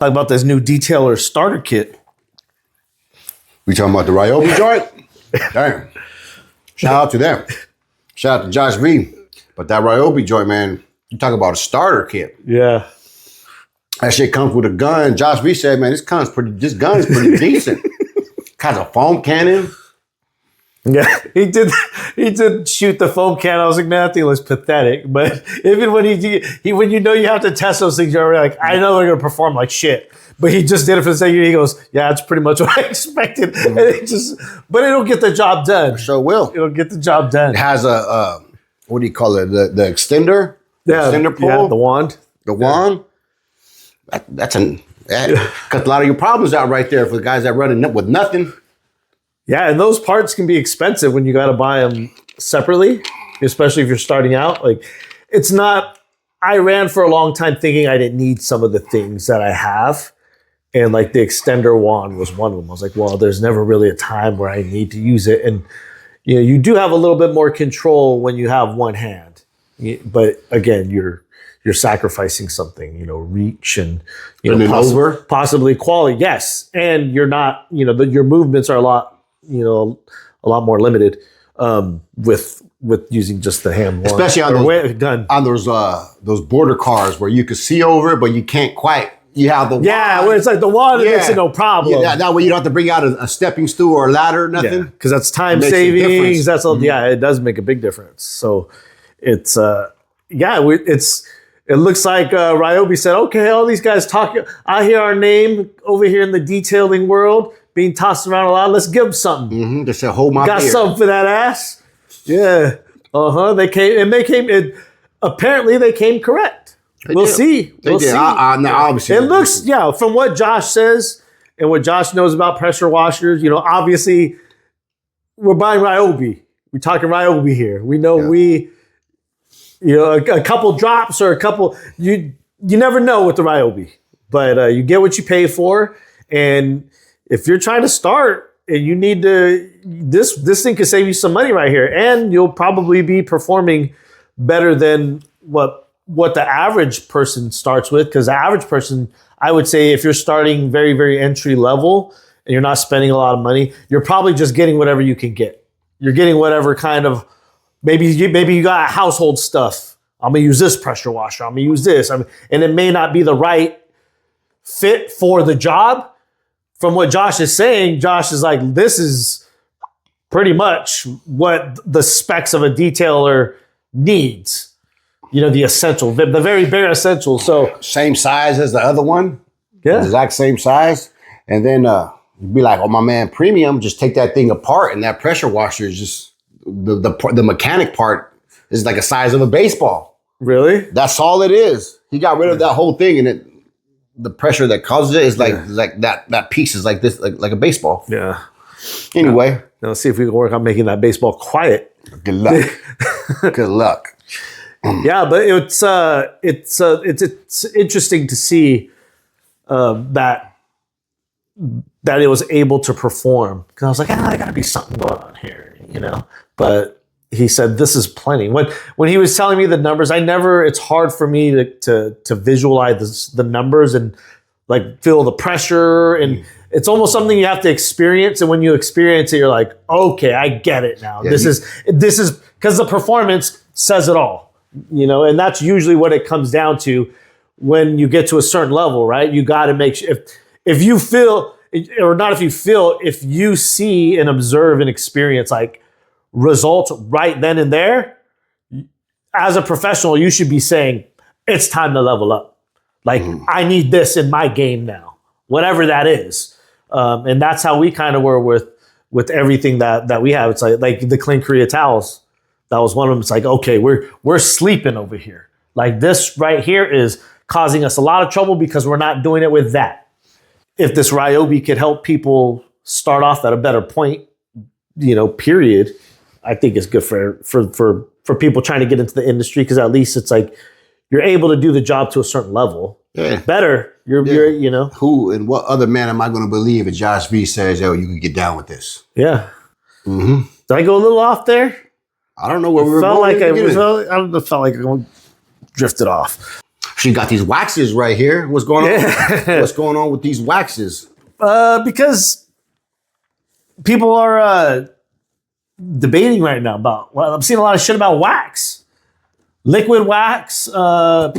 Talk about this new detailer starter kit. We talking about the Ryobi joint? Damn. Shout out to them. Shout out to Josh V. But that Ryobi joint, man, you talk about a starter kit. Yeah. That shit comes with a gun. Josh V said, man, this gun is pretty decent. Has a foam cannon. Yeah, he did shoot the foam can. I was like, man, that thing looks pathetic. But even when when you know you have to test those things, you're already like, I know they're gonna perform like shit. But he just did it for the sake of it. He goes, yeah, that's pretty much what I expected. And but it'll get the job done. Sure will. It'll get the job done. It has a what do you call it? The extender? Yeah, extender pole? Yeah, the wand. The wand? That cuts a lot of your problems out right there for the guys that run it with nothing. Yeah, and those parts can be expensive when you got to buy them separately, especially if you're starting out. Like, it's not. I ran for a long time thinking I didn't need some of the things that I have, and like the extender wand was one of them. I was like, well, there's never really a time where I need to use it, and you do have a little bit more control when you have one hand, but again, you're sacrificing something, reach and possibly quality. Yes, and you're not, your movements are a lot more limited with using just the hand. Especially on those border cars where you can see over it, but you can't quite. You have the wand. Where it's like the wand makes it no problem. Yeah, that way you don't have to bring out a stepping stool or a ladder or nothing. Because that's time savings. That's all. Mm-hmm. Yeah, it does make a big difference. So it's it looks like Ryobi said, okay, all these guys talking. I hear our name over here in the detailing world being tossed around a lot. Let's give them something. Mm-hmm. They said, hold my beer. Got something for that ass. Yeah. They came. Apparently they came correct. We'll see. They did. Now, obviously, it looks, from what Josh says and what Josh knows about pressure washers, obviously we're buying Ryobi. We're talking Ryobi here. We know a couple drops or a couple, you never know with the Ryobi, but you get what you pay for. And if you're trying to start and you need to, this thing can save you some money right here. And you'll probably be performing better than what the average person starts with. Because the average person, I would say if you're starting very, very entry level and you're not spending a lot of money, you're probably just getting whatever you can get. You're getting whatever kind of, maybe you got household stuff. I'm going to use this pressure washer. I'm going to use this. And it may not be the right fit for the job. From what Josh is saying, Josh is like, this is pretty much what the specs of a detailer needs. The essential, the very bare essential. So same size as the other one. Yeah. The exact same size. And then you'd be like, oh, my man, premium, just take that thing apart. And that pressure washer is just, the mechanic part is like a size of a baseball. Really? That's all it is. He got rid of that whole thing, and the pressure that causes it is like that piece is like this, like a baseball. Yeah. Anyway. Now let's see if we can work on making that baseball quiet. Good luck. Good luck. Yeah, but it's interesting to see that it was able to perform, because I was like, there got to be something going on here, But he said this is plenty. When he was telling me the numbers, it's hard for me to visualize the numbers and like feel the pressure, and it's almost something you have to experience. And when you experience it, you're like, okay, I get it now. Yeah, this is because the performance says it all. And that's usually what it comes down to when you get to a certain level, right? You got to make sure if you feel, or not if you feel, if you see and observe and experience like results right then and there, as a professional, you should be saying, it's time to level up. Like, I need this in my game now, whatever that is. And that's how we kind of were with everything that we have. It's like the Clean Korea towels. That was one of them. It's like, okay, we're sleeping over here. Like this right here is causing us a lot of trouble because we're not doing it with that. If this Ryobi could help people start off at a better point, period, I think it's good for people trying to get into the industry, because at least it's like you're able to do the job to a certain level. Yeah. Better. You're Who and what other man am I going to believe if Josh V says, yo, you can get down with this? Yeah. Mm-hmm. Did I go a little off there? I don't know where we were going. I felt like I drifted off. She got these waxes right here. What's going on? Yeah. What's going on with these waxes? Because people are debating right now about. Well, I'm seeing a lot of shit about wax, liquid wax. Who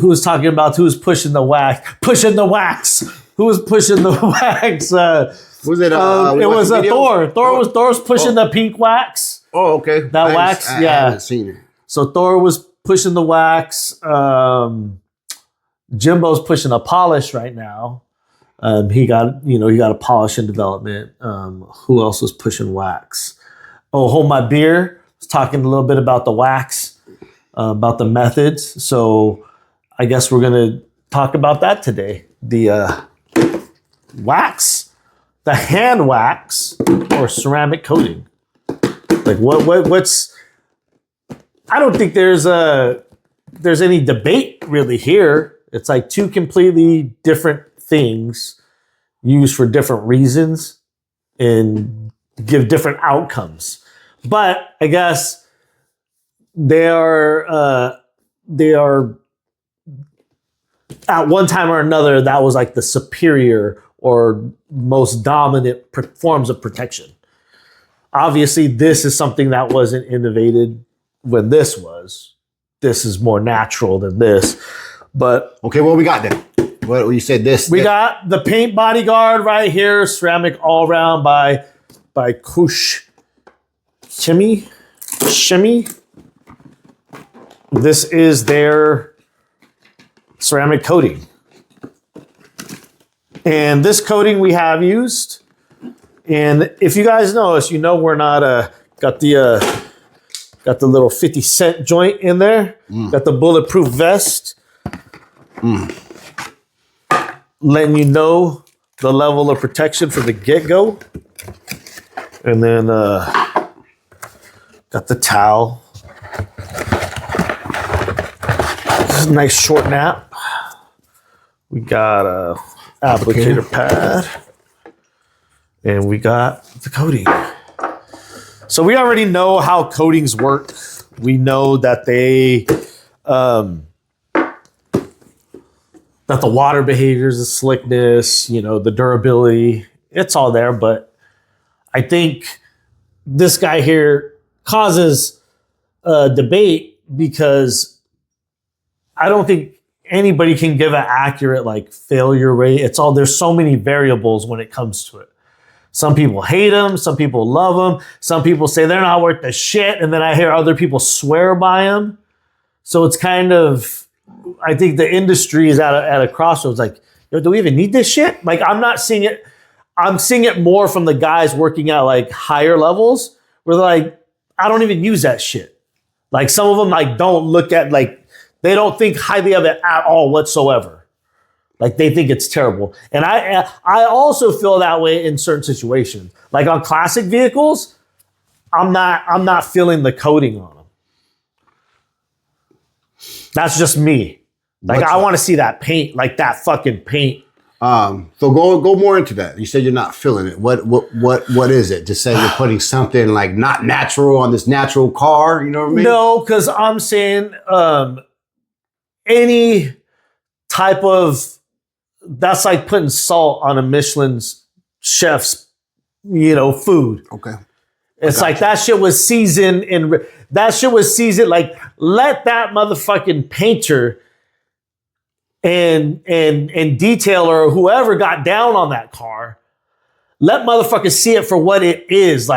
was talking about who's pushing the wax? Pushing the wax. Who was pushing the wax? Was it? It was Thor. Thor was pushing the pink wax. Oh, okay. That wax. I Yeah. haven't seen it. So Thor was pushing the wax. Jimbo's pushing a polish right now. He got a polish in development. Who else was pushing wax? Oh, Hold My Beer was talking a little bit about the wax, about the methods. So I guess we're gonna talk about that today. The wax, the hand wax, or ceramic coating. Like what's? I don't think there's any debate really here. It's like two completely different things used for different reasons and give different outcomes. But I guess they are at one time or another, that was like the superior or most dominant forms of protection. Obviously, this is something that wasn't innovated when this was. This is more natural than this. But okay, what we got then? What you said this? We got the Paint Bodyguard right here, ceramic all round by Kush Shimmy. This is their ceramic coating. And this coating we have used. And if you guys know us, you know we're not got the little 50-cent joint in there. Got the bulletproof vest. Letting you know the level of protection from the get-go. And then got the towel. Nice short nap. We got a applicator pad. And we got the coating. So we already know how coatings work. We know that that the water behaviors, the slickness, the durability, it's all there. But I think this guy here causes a debate because I don't think anybody can give an accurate failure rate. There's so many variables when it comes to it. Some people hate them. Some people love them. Some people say they're not worth the shit. And then I hear other people swear by them. So it's kind of, I think the industry is at a crossroads. Like, do we even need this shit? Like, I'm not seeing it. I'm seeing it more from the guys working at higher levels where they're like, I don't even use that shit. Like some of them don't look at they don't think highly of it at all whatsoever. Like they think it's terrible. And I also feel that way in certain situations. Like on classic vehicles, I'm not feeling the coating on them. That's just me. I want to see that paint, that fucking paint. So go more into that. You said you're not feeling it. What is it? To say you're putting something not natural on this natural car, you know what I mean? No, because I'm saying any type of, that's like putting salt on a Michelin's chef's, food. Okay. It's like that shit was seasoned let that motherfucking painter and detailer or whoever got down on that car, let motherfuckers see it for what it is,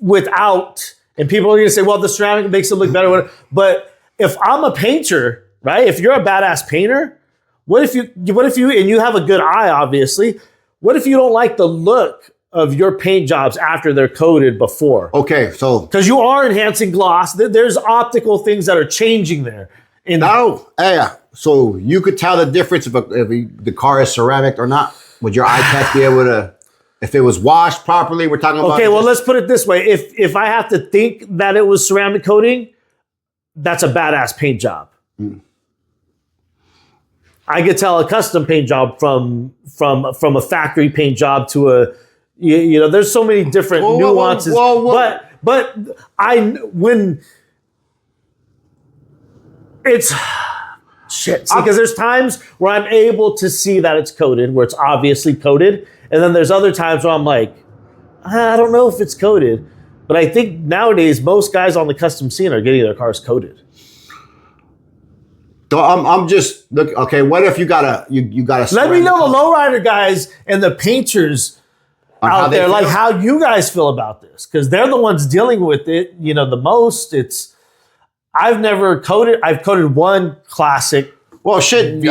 without, and people are gonna say, well, the ceramic makes it look better, but if I'm a painter, right? If you're a badass painter, what if you and you have a good eye, obviously, what if you don't like the look of your paint jobs after they're coated before? Okay, so because you are enhancing gloss, there's optical things that are changing there. So you could tell the difference if the car is ceramic or not. Would your eye tech be able to, if it was washed properly? We're talking about. Okay, well, let's put it this way: if I have to think that it was ceramic coating, that's a badass paint job. I could tell a custom paint job from a factory paint job to a, there's so many different nuances. But when It's shit. Because there's times where I'm able to see that it's coated, where it's obviously coated. And then there's other times where I'm like, I don't know if it's coated. But I think nowadays, most guys on the custom scene are getting their cars coated. So I'm just look. Okay, what if you got a? Let me know the lowrider guys and the painters out there, like how you guys feel about this, because they're the ones dealing with it, the most. I've never coated. I've coated one classic. Well, shit.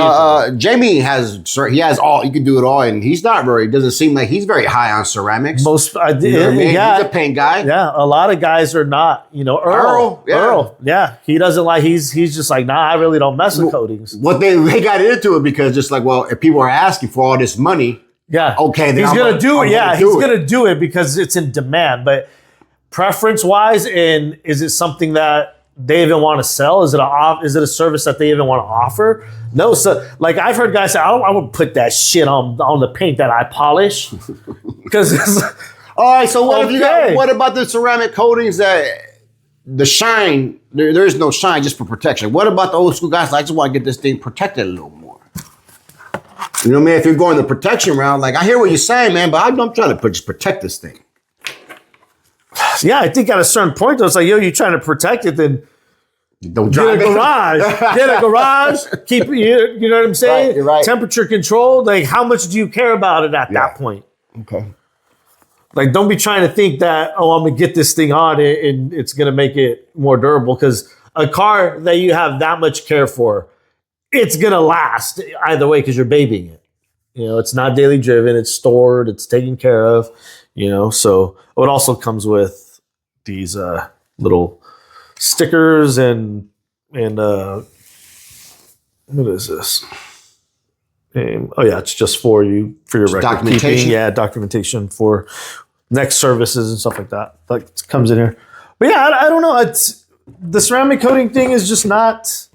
Jamie has all. He can do it all, and he's not very. It doesn't seem like he's very high on ceramics. Most, yeah, he's a paint guy. Yeah, a lot of guys are not. Earl. Yeah, he doesn't like. He's just like, nah, I really don't mess with coatings. What they got into it because just like, well, if people are asking for all this money, yeah, okay, then he's gonna do it. Yeah, he's gonna do it because it's in demand. But preference wise, and is it something that they even want to sell? Is it a service that they even want to offer? No. So like I've heard guys say, I would put that shit on the paint that I polish. Because all right. So what about the ceramic coatings that the shine? There is no shine just for protection. What about the old school guys? I just want to get this thing protected a little more. You know what I mean? If you're going the protection route, like I hear what you're saying, man, but I'm trying to just protect this thing. Yeah, I think at a certain point, though, it's like, you're trying to protect it, then don't drive get a garage. Get a garage. Keep you know what I'm saying? Right, you're right. Temperature controlled. Like, how much do you care about it at that point? Okay. Like, don't be trying to think that, I'm going to get this thing on and it's going to make it more durable. Because a car that you have that much care for, it's going to last either way because you're babying it. It's not daily driven. It's stored. It's taken care of. So it also comes with these little stickers and what is this? It's just for your record documentation. Keeping. Yeah, documentation for next services and stuff like that. Like it comes in here. But yeah, I don't know. It's the ceramic coating thing is just not.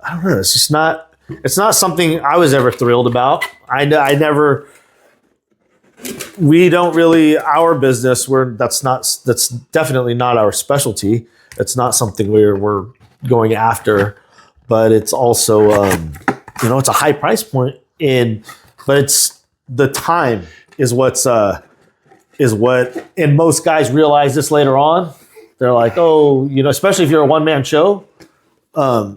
I don't know. It's just not. It's not something I was ever thrilled about. I never. We don't really, our business, that's definitely not our specialty. It's not something we're going after, but it's also, it's a high price point but it's the time is what, and most guys realize this later on. They're like, especially if you're a one-man show, a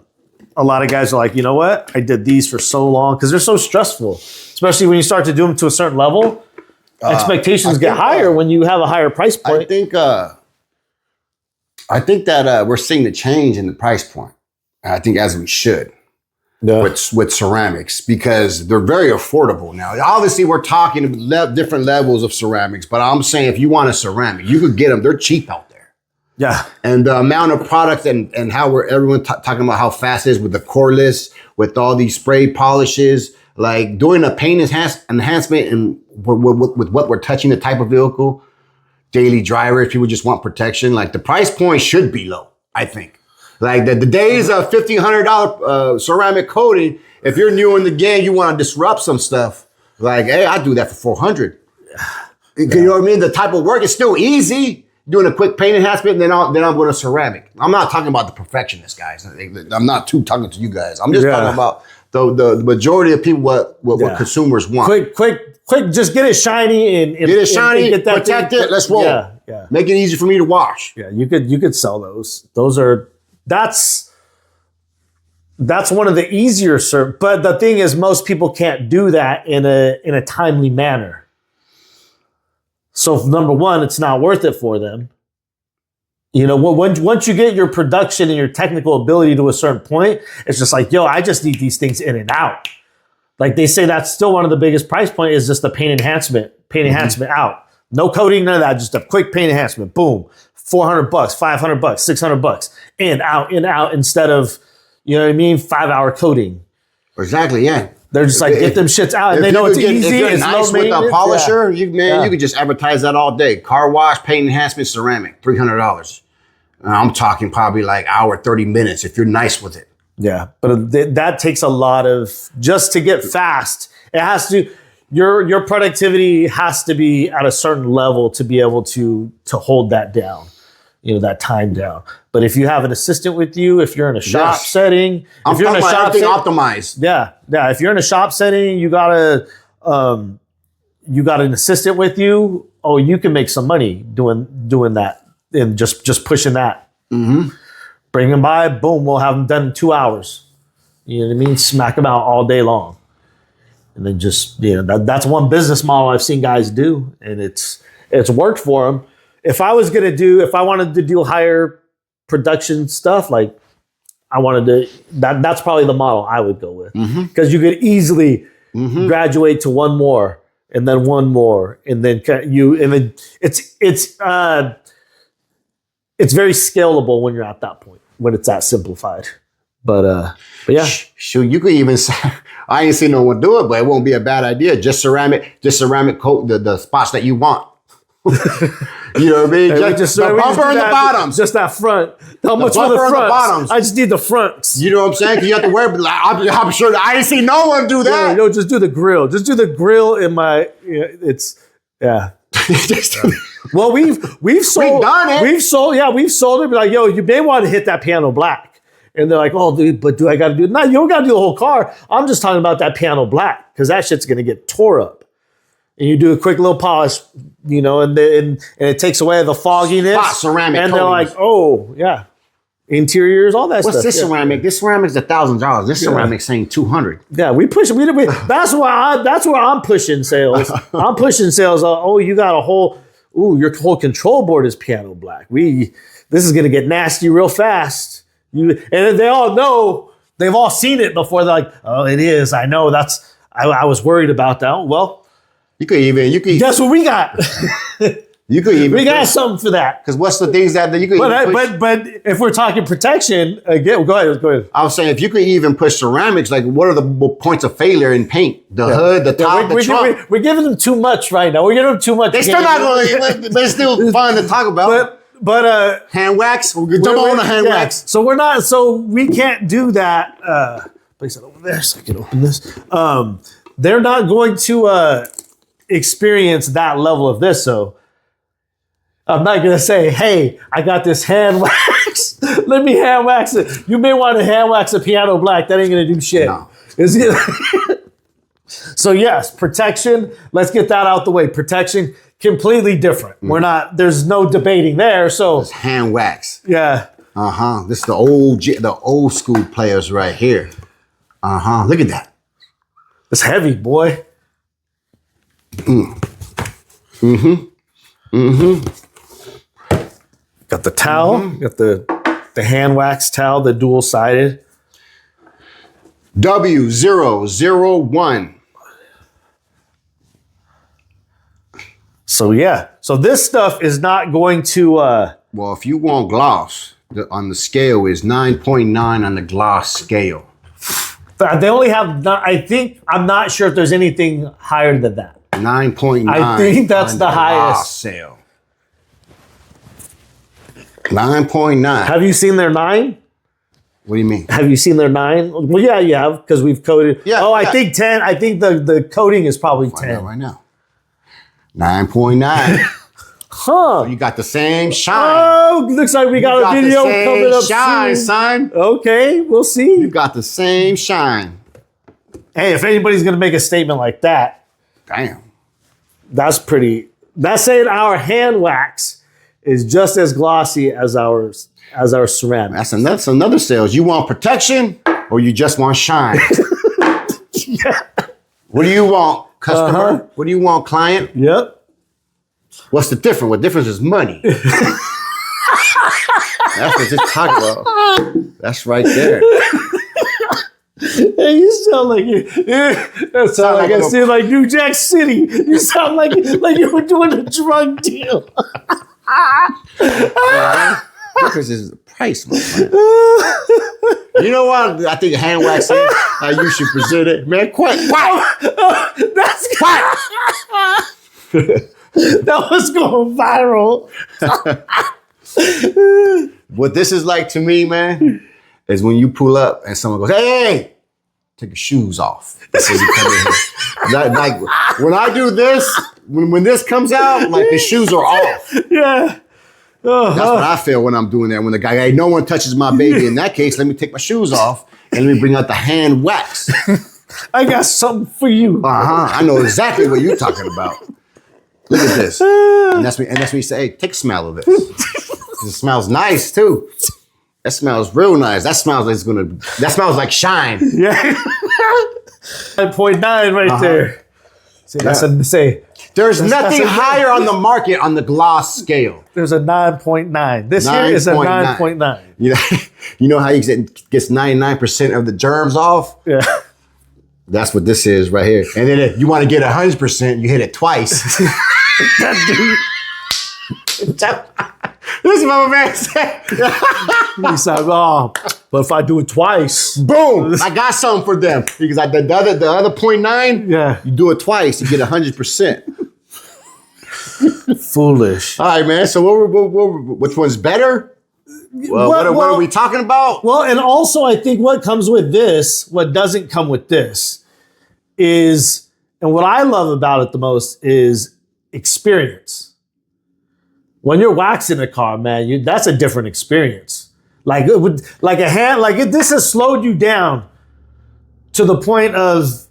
lot of guys are like, you know what? I did these for so long because they're so stressful, especially when you start to do them to a certain level. Expectations get higher when you have a higher price point. I think that we're seeing the change in the price point. I think as we should with ceramics because they're very affordable now. Obviously, we're talking different levels of ceramics, but I'm saying if you want a ceramic, you could get them. They're cheap out there. Yeah. And the amount of product and how everyone talking about how fast it is with the cordless, with all these spray polishes, like doing a paint enhancement and with what we're touching, the type of vehicle, daily drivers, people just want protection. Like the price point should be low, I think. Like the days of $1,500 ceramic coating, if you're new in the game, you want to disrupt some stuff. Like, hey, I do that for $400. You know what I mean? The type of work is still easy. Doing a quick paint enhancement, and then I'm going to ceramic. I'm not talking about the perfectionist guys. I'm not talking to you guys. I'm just talking about the majority of people what consumers want. Quick, just get it shiny and get it shiny, get that protect it. Let's roll. Yeah. Make it easy for me to wash. Yeah, you could sell those. That's one of the easier but the thing is most people can't do that in a timely manner. So number one, it's not worth it for them. Once you get your production and your technical ability to a certain point, it's just like, I just need these things in and out. Like they say that's still one of the biggest price point is just the paint enhancement out. No coating, none of that. Just a quick paint enhancement. Boom. $400, $500, $600 in, out instead of, 5-hour coating. Exactly. Yeah. They're just like, get them shits out. And they know it's easy. If you're it's nice with a polisher, you could just advertise that all day. Car wash, paint enhancement, ceramic, $300. I'm talking probably like hour, 30 minutes if you're nice with it. Yeah, but that takes a lot of, just to get fast, it has to, your productivity has to be at a certain level to be able to hold that down. that time down. But if you have an assistant with you, if you're in a shop Yes. setting, I'm if you're in a talking about shop everything setting, optimized. yeah. If you're in a shop setting, you got an assistant with you. Oh, you can make some money doing that and just pushing that. Mm-hmm. Bring them by, boom, we'll have them done in 2 hours. You know what I mean? Smack them out all day long. And then just, that's one business model I've seen guys do, and it's worked for them. If I wanted to do higher production stuff, like that's probably the model I would go with. Because you could easily graduate to one more, and then one more, and then it's very scalable when you're at that point, when it's that simplified. But yeah. Shoot, you could even say, I ain't seen no one do it, but it won't be a bad idea. Just ceramic coat the spots that you want. You know what I mean? Hey, just the bumper and the bottoms. Just that front. How much for bumper the and the front? bottoms. I just need the fronts. You know what I'm saying? 'Cause you have to wear, I'm sure I ain't seen no one do that. No, just do the grill. Just do the grill in my, yeah. Well, we've sold. We've done it. We've sold it. Be like, yo, you may want to hit that piano black. And they're like, oh, dude, but do I got to do it? No, you don't got to do the whole car. I'm just talking about that piano black, because that shit's going to get tore up. And you do a quick little polish, and it takes away the fogginess. Spot ceramic and coatings. they're like, oh, yeah. Interiors, all that stuff. What's this yeah. ceramic? This ceramic's $1,000. This ceramic's saying $200. Yeah, we push. That's where I'm pushing sales. I'm pushing sales. Oh, you got a whole. Ooh, your whole control board is piano black. This is gonna get nasty real fast. And they all know. They've all seen it before. They're like, oh, it is. I know. I was worried about that. Oh, well, You could guess what we got? we got something for that. Because what's the things that you could But if we're talking protection, again, go ahead. I was saying, if you could even push ceramics, like what are the points of failure in paint? The hood, the top, the trunk. We're giving them too much right now. We're giving them too much. They're still not going. They're still fun to talk about. But hand wax. We're jump on the hand wax. So we're not. So we can't do that. Place it over there so I can open this. They're not going to experience that level of this. So I'm not gonna say, hey, I got this hand wax. Let me hand wax it. You may want to hand wax a piano black. That ain't gonna do shit. No. Is it? So yes, protection. Let's get that out the way. Protection, completely different. We're not. There's no debating there. So It's hand wax. yeah. This is the old school players right here. Look at that. It's heavy, boy. Got the towel. Got the hand wax towel, the dual sided. W001. So yeah. So this stuff is not going to. Well, if you want gloss, on the scale is 9.9 on the gloss scale. They only have. I'm not sure if there's anything higher than that. 9.9. I think that's on the highest. gloss sale. 9.9. Have you seen their 9? What do you mean? Have you seen their 9? Well, yeah, you have, because we've coated. Yeah, Oh, I yeah. think 10. I think the coating is probably 10. Right now. 9.9. Huh. You got the same shine. Oh, looks like we got a video the same coming up shine, soon. son. Okay, we'll see. You got the same shine. Hey, if anybody's going to make a statement like that, Damn. that's pretty. That's saying our hand wax is just as glossy as our ceramic. That's another sales. You want protection or you just want shine? Yeah. What do you want, customer? Uh-huh. What do you want, client? Yep. What's the difference? What difference is money? That's what this talking about. That's right there. Hey, you sound like you. That sound like I see like New Jack City. You sound like you were doing a drug deal. Difference is the price, my friend. You know what? I think hand wax is how you should present it, man. Quiet. That's Quiet. That was going viral. What this is like to me, man, is when you pull up and someone goes, "Hey, take your shoes off." Before you come in here. Like when I do this, when this comes out, like the shoes are off. Yeah. That's what I feel when I'm doing that. When the guy, hey, no one touches my baby. In that case, let me take my shoes off and let me bring out the hand wax. I got something for you. I know exactly what you're talking about. Look at this. And that's when you say, hey, take a smell of this. It smells nice too. That smells real nice. That smells like shine. Yeah. 9.9 right there. See, that's something to say. There's nothing higher on the market on the gloss scale. There's a 9.9. This here is a 9.9. You know how you gets 99% of the germs off? Yeah. That's what this is right here. And then if you want to get 100%, you hit it twice. That dude. This is what my man said. He's like, oh, but if I do it twice, boom, I got something for them. Because the other 0.9, yeah, you do it twice, you get 100%. Foolish. All right, man. So which one's better? Well, what are we talking about? Well, and also I think what comes with this, what doesn't come with this is, and what I love about it the most is experience. When you're waxing a car, man, that's a different experience. Like it would, this has slowed you down to the point of,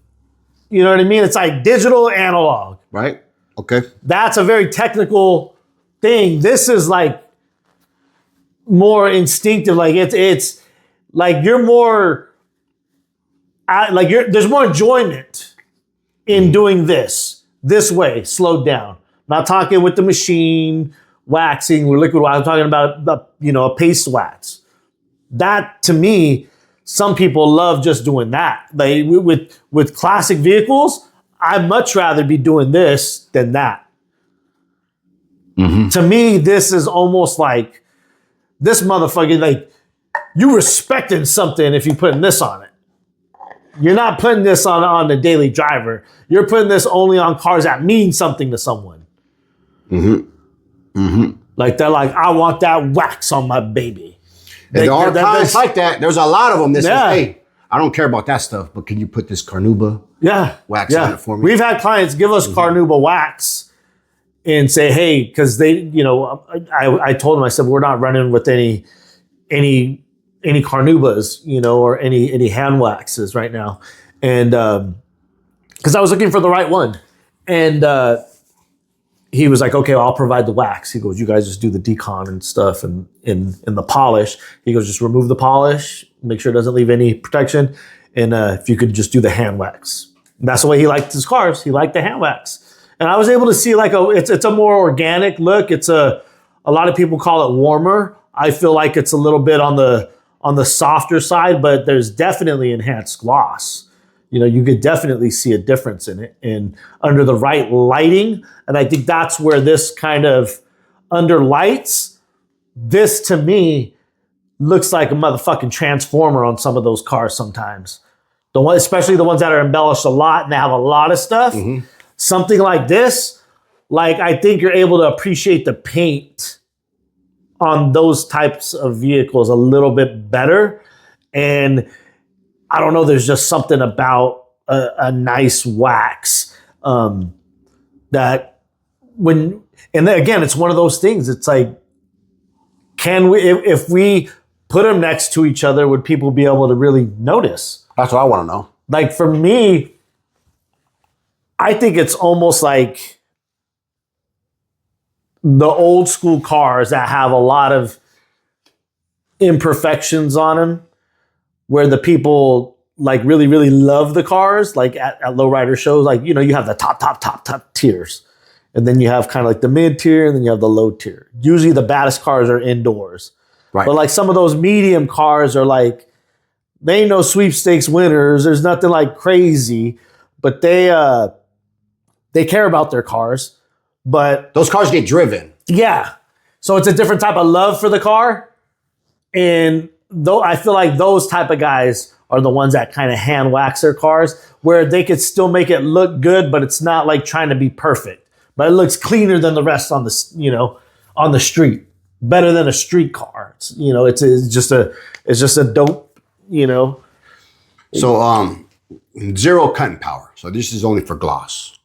you know what I mean? It's like digital analog. Right. Okay. That's a very technical thing. This is like more instinctive. Like it's like you're more, there's more enjoyment in doing this way, slowed down. Not talking with the machine, waxing or liquid wax. I'm talking about a paste wax. That to me, some people love just doing that. Like with classic vehicles, I'd much rather be doing this than that. Mm-hmm. To me, this is almost like this motherfucker. Like you respecting something if you putting this on it. You're not putting this on the daily driver. You're putting this only on cars that mean something to someone. Mm-hmm. Mm-hmm. Like they're like, I want that wax on my baby. And there are clients like that. There's a lot of them that says, hey, I don't care about that stuff, but can you put this Carnauba wax on it for me? We've had clients give us Carnauba wax and say, hey, because they, I told them, I said, we're not running with any Carnaubas, or any hand waxes right now. And because I was looking for the right one. And he was like, okay, well, I'll provide the wax. He goes, you guys just do the decon and stuff and in the polish. He goes, just remove the polish, make sure it doesn't leave any protection. And if you could just do the hand wax. And that's the way he liked his cars. He liked the hand wax. And I was able to see it's a more organic look. It's a lot of people call it warmer. I feel like it's a little bit on the softer side, but there's definitely enhanced gloss. You could definitely see a difference in it and under the right lighting. And I think that's where this kind of under lights, this to me looks like a motherfucking transformer on some of those cars sometimes. Especially the ones that are embellished a lot and they have a lot of stuff. Mm-hmm. Something like this, I think you're able to appreciate the paint on those types of vehicles a little bit better. And I don't know, there's just something about a nice wax that and then again, it's one of those things. It's like, if we put them next to each other, would people be able to really notice? That's what I want to know. Like for me, I think it's almost like the old school cars that have a lot of imperfections on them, where the people really, really love the cars, like at lowrider shows, you have the top tiers. And then you have kind of like the mid tier and then you have the low tier. Usually the baddest cars are indoors. Right. But some of those medium cars are they ain't no sweepstakes winners. There's nothing crazy, but they care about their cars. But those cars get driven. Yeah. So it's a different type of love for the car. And though I feel like those type of guys are the ones that kind of hand wax their cars, where they could still make it look good, but it's not trying to be perfect. But it looks cleaner than the rest on the street. Better than a street car. It's just a dope, So zero cutting power. So this is only for gloss.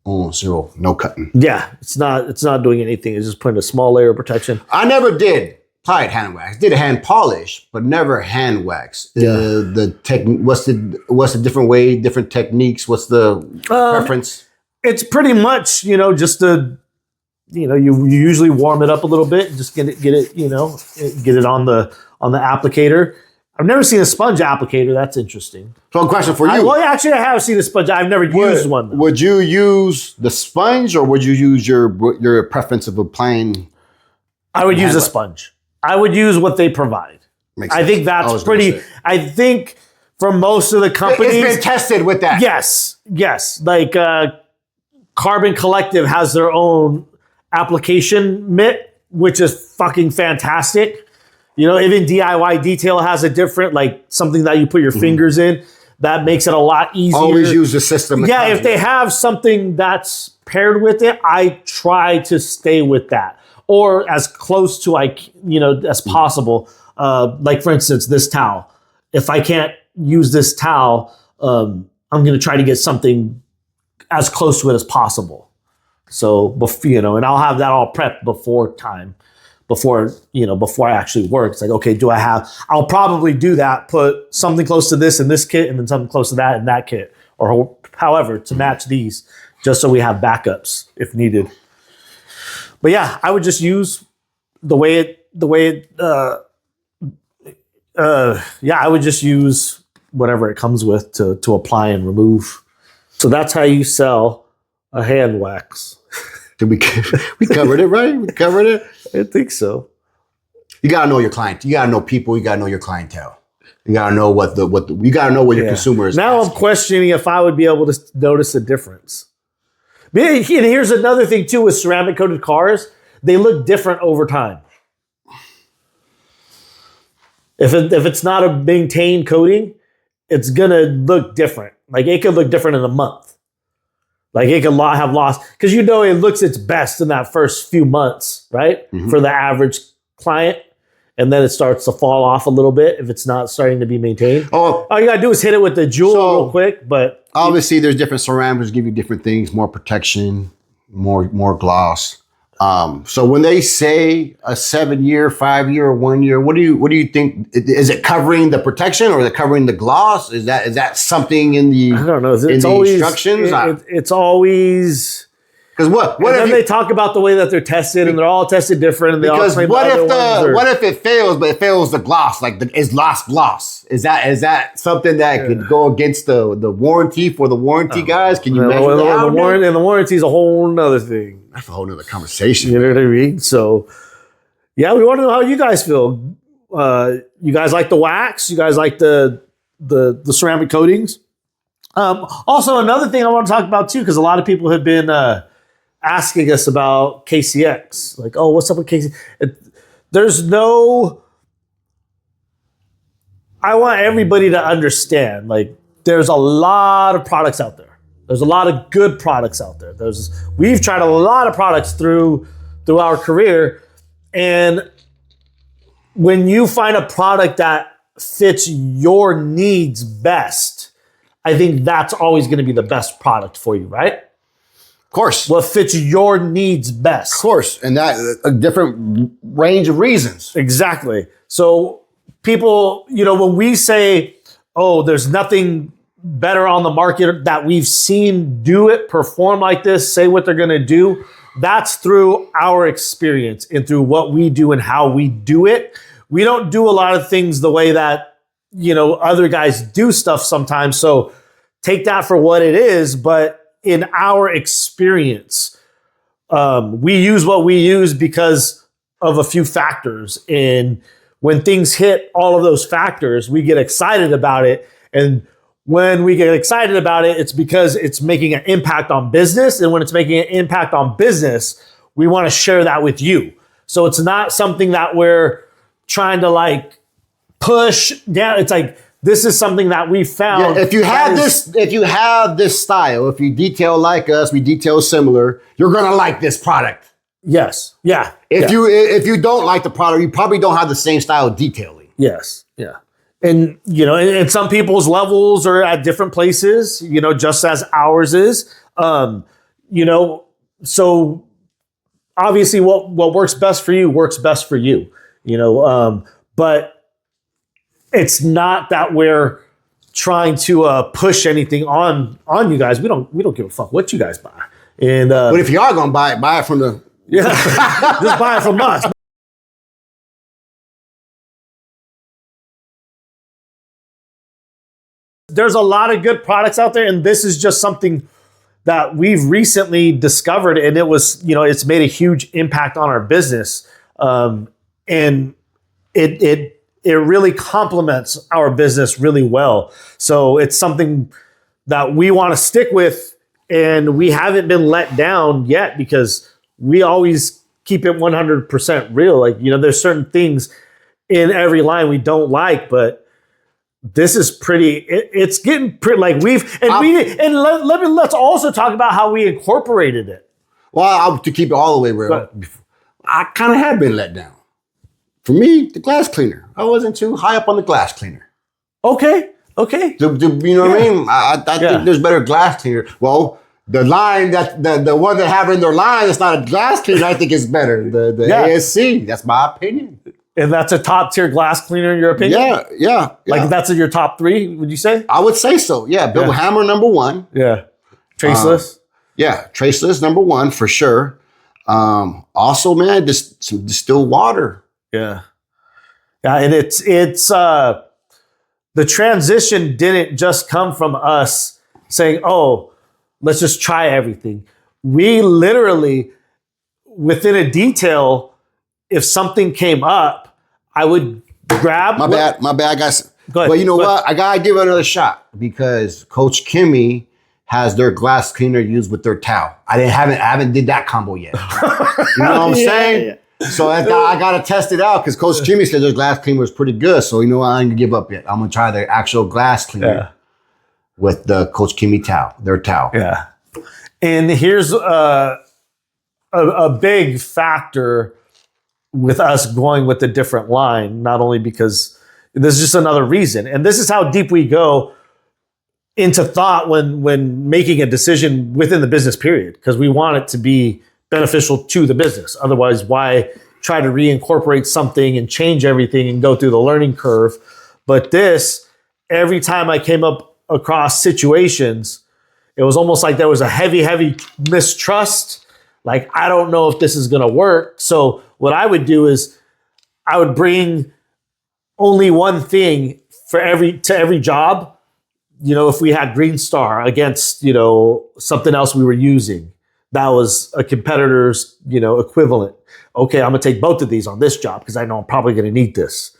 Oh, zero, no cutting. Yeah, it's not doing anything. It's just putting a small layer of protection. I never did applied hand wax. Did a hand polish, but never hand wax. Yeah. What's the different way, different techniques? What's the preference? It's pretty much, just you usually warm it up a little bit, just get it on the applicator. I've never seen a sponge applicator. That's interesting. So, a question for you. Actually, I have seen a sponge. I've never used one, though. Would you use the sponge, or would you use your preference of applying? I would use a sponge. I would use what they provide. I think that's pretty. I think for most of the companies, it's been tested with that. Yes. Like Carbon Collective has their own application mitt, which is fucking fantastic. Even DIY Detail has a different, like something that you put your fingers in. That makes it a lot easier. Always use the system. Yeah, if they have something that's paired with it, I try to stay with that, or as close to as possible. Like for instance, this towel. If I can't use this towel, I'm going to try to get something as close to it as possible. So, and I'll have that all prepped before I actually work. It's like, okay, I'll probably do that, put something close to this in this kit and then something close to that in that kit, or however to match these, just so we have backups if needed. But yeah, I would just use I would just use whatever it comes with to apply and remove. So that's how you sell a hand wax. Did we covered it, right? We covered it. I think so. You gotta know your client. You gotta know people. You gotta know your clientele. You gotta know you gotta know what your consumer is. Now asking. I'm questioning if I would be able to notice a difference. And here's another thing too with ceramic coated cars. They look different over time. If it's not a maintained coating, it's gonna look different. Like it could look different in a month. Like it could have lost, because it looks its best in that first few months, right? Mm-hmm. For the average client. And then it starts to fall off a little bit if it's not starting to be maintained. All you gotta do is hit it with the jewel real quick. But obviously there's different ceramics give you different things, more protection, more gloss. So when they say a 7-year, 5-year, or 1 year, what do you think? Is it covering the protection or is it covering the gloss? Is that something in the I don't know. It's always, instructions? It's always because what then they talk about the way that they're tested and they're all tested different. And they because all what if it fails, but it fails the gloss? Like is lost gloss? Is that something that could go against the warranty for the warranty guys? Can you measure that? The warranty is a whole nother thing. That's a whole nother conversation. You know what I mean? So, yeah, we want to know how you guys feel. You guys like the wax? You guys like the ceramic coatings? Also, another thing I want to talk about too, because a lot of people have been asking us about KCX. Like, oh, what's up with KCX? I want everybody to understand, like, there's a lot of products out there. There's a lot of good products out there. We've tried a lot of products through our career. And when you find a product that fits your needs best, I think that's always going to be the best product for you, right? Of course. What fits your needs best. Of course. And that a different range of reasons. Exactly. So people, when we say, oh, there's nothing better on the market that we've seen do it, perform like this, say what they're going to do, that's through our experience and through what we do and how we do it. We don't do a lot of things the way that, other guys do stuff sometimes. So take that for what it is. But in our experience, we use what we use because of a few factors. And when things hit all of those factors, we get excited about it. And when we get excited about it, it's because it's making an impact on business. And when it's making an impact on business, we want to share that with you. So it's not something that we're trying to like push down. It's like, this is something that we found. Yeah, if you have this style, if you detail like us, we detail similar, you're going to like this product. Yes. Yeah. If you don't like the product, you probably don't have the same style detailing. Yes. Yeah. And, and some people's levels are at different places, just as ours is. you know, so obviously what works best for you works best for you, you know, but it's not that we're trying to push anything on you guys. We don't give a fuck what you guys buy. And but if you are gonna buy it from the just buy it from us. There's a lot of good products out there, and this is just something that we've recently discovered, and it was, you know, it's made a huge impact on our business, and it really complements our business really well. So it's something that we want to stick with, and we haven't been let down yet because we always keep it 100% real. Like, you know, there's certain things in every line we don't like, but this is pretty. It's getting pretty. Like let's also talk about how we incorporated it. Well, to keep it all the way real, I kind of have been let down. For me, the glass cleaner. I wasn't too high up on the glass cleaner. Okay. You know what I mean? I think there's better glass cleaner. Well, the line that the one that have in their line that's not a glass cleaner, I think is better. The ASC. That's my opinion. And that's a top tier glass cleaner in your opinion? Yeah. Like that's in your top 3, would you say? I would say so. Yeah. Bill Hammer, number 1. Yeah. Traceless? Traceless, number 1 for sure. Also, man, just some distilled water. Yeah. Yeah. And it's the transition didn't just come from us saying, oh, let's just try everything. We literally, within a detail, if something came up, I would grab. My bad, guys. Go ahead. But you know what? I gotta give it another shot because Coach Kimmy has their glass cleaner used with their towel. I haven't did that combo yet. You know what I'm saying? Yeah. So I gotta test it out because Coach Kimmy said their glass cleaner was pretty good. So you know what? I ain't gonna give up yet. I'm gonna try their actual glass cleaner with the Coach Kimmy towel, their towel. Yeah. And here's a big factor with us going with a different line, not only because this is just another reason. And this is how deep we go into thought when making a decision within the business period, because we want it to be beneficial to the business. Otherwise, why try to reincorporate something and change everything and go through the learning curve? But this, every time I came up across situations, it was almost like there was a heavy mistrust. Like, I don't know if this is going to work. So what I would do is I would bring only one thing to every job. You know, if we had Green Star against, you know, something else we were using, that was a competitor's, you know, equivalent. Okay, I'm going to take both of these on this job because I know I'm probably going to need this.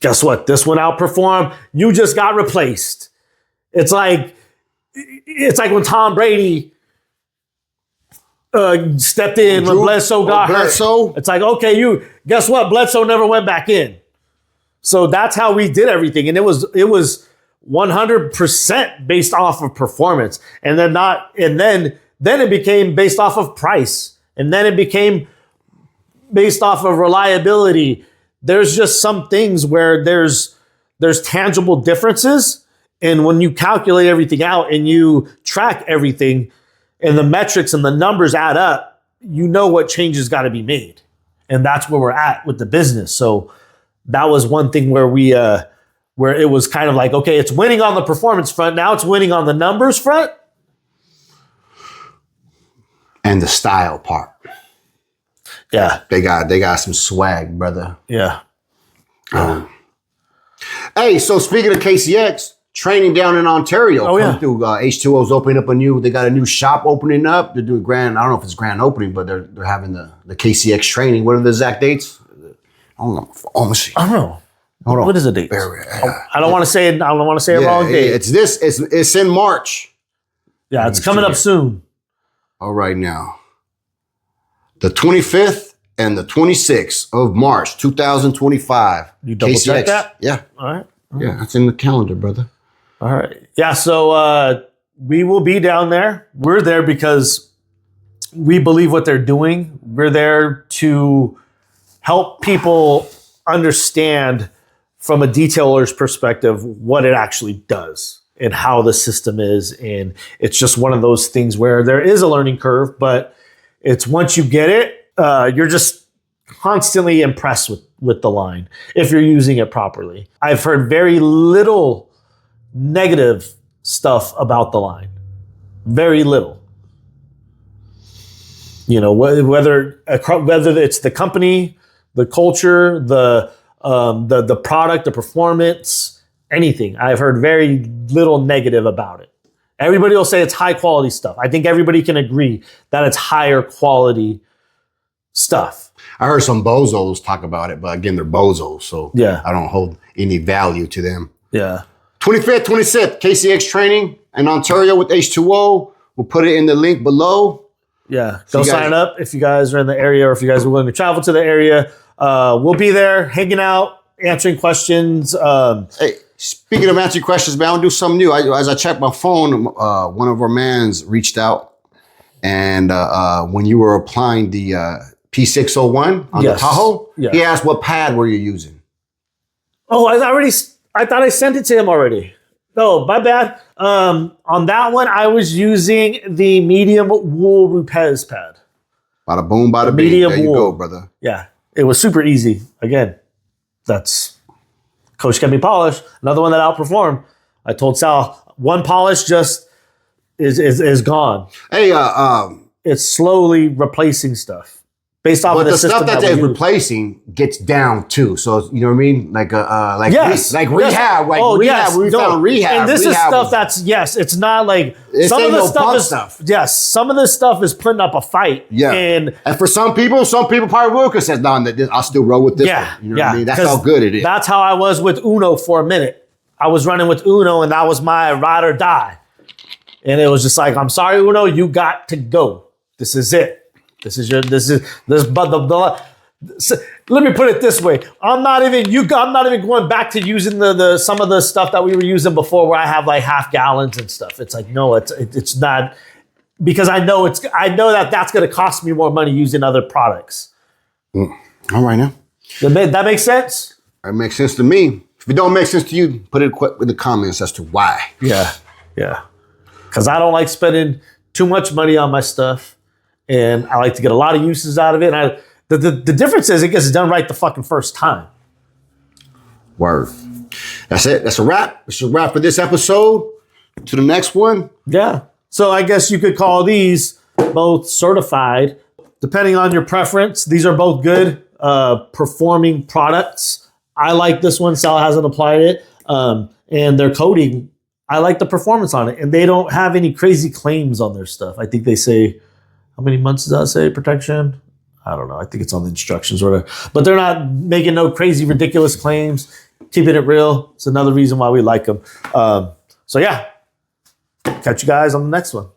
Guess what? This one outperformed. You just got replaced. It's like when Tom Brady stepped in when Bledsoe got hurt. It's like, okay, guess what? Bledsoe never went back in. So that's how we did everything. And it was 100% based off of performance. And then it became based off of price. And then it became based off of reliability. There's just some things where there's tangible differences. And when you calculate everything out and you track everything, and the metrics and the numbers add up, you know what changes got to be made. And that's where we're at with the business. So that was one thing where where it was kind of like, okay, it's winning on the performance front. Now it's winning on the numbers front. And the style part. Yeah. They got some swag, brother. Yeah. Hey, so speaking of KCX, training down in Ontario. Through H2O's opening up they got a new shop opening up. They're doing I don't know if it's grand opening, but they're having the KCX training. What are the exact dates? I don't know. Let me see. I don't know. Hold on. What is the date? I don't want to say it. I don't want to say a wrong date. It's in March. Yeah, it's coming up soon. All right now. The 25th and the 26th of March, 2025. You double check that? Yeah. All right. Yeah, that's in the calendar, brother. All right. Yeah, so we will be down there. We're there because we believe what they're doing. We're there to help people understand from a detailer's perspective what it actually does. and how the system is. And it's just one of those things where there is a learning curve, but it's once you get it, you're just constantly impressed with the line if you're using it properly. I've heard very little negative stuff about the line. Very little. You know, whether it's the company, the culture, the product, the performance, anything. I've heard very little negative about it. Everybody will say it's high quality stuff. I think everybody can agree that it's higher quality stuff. I heard some bozos talk about it, but again, they're bozos, so Yeah. I don't hold any value to them. Yeah. 25th, 26th, KCX training in Ontario with H2O. We'll put it in the link below. Yeah. Go sign up if you guys are in the area or if you guys are willing to travel to the area. We'll be there hanging out, answering questions. Hey, speaking of answering questions, man, I'll do something new. As I checked my phone, one of our mans reached out, and when you were applying the P601 on the Tahoe, he asked what pad were you using? Oh, I thought I sent it to him already. No, my bad. On that one, I was using the medium wool Rupes pad. Bada boom, bada bing. Medium There you wool. go, brother. Yeah, it was super easy. Again, that's Coach kept me polished. Another one that outperformed. I told Sal, one polish just is gone. Hey, It's slowly replacing stuff based off of the stuff system that we they're use. replacing gets down too. So you know what I mean? Like Yes. like Yes. rehab, like Oh, rehab. yes. We No. found rehab. And this Rehab is stuff was- that's it's not like This some of ain't the no stuff punk is stuff. yes. Some of this stuff is putting up a fight. Yeah. And for some people probably will because says, "No, I'll still roll with this." yeah, one. You know what I mean? That's 'cause how good it is. That's how I was with Uno for a minute. I was running with Uno, and that was my ride or die. And it was just like, I'm sorry, Uno, you got to go. This is it. Let me put it this way. I'm not even going back to using the some of the stuff that we were using before where I have like half gallons and stuff. It's like, no, it's not, because I know that's going to cost me more money using other products. All right now. That makes sense? That makes sense to me. If it don't make sense to you, put it in the comments as to why. Yeah. Because I don't like spending too much money on my stuff, and I like to get a lot of uses out of it. And the difference is it gets done right the fucking first time. Word. That's it. That's a wrap. It's a wrap for this episode. To the next one. Yeah. So I guess you could call these both certified, depending on your preference. These are both good performing products. I like this one. Sal hasn't applied it. And their coating, I like the performance on it. And they don't have any crazy claims on their stuff. I think they say, how many months does that say protection? I don't know. I think it's on the instructions or whatever. But they're not making no crazy, ridiculous claims. Keeping it real. It's another reason why we like them. So yeah. Catch you guys on the next one.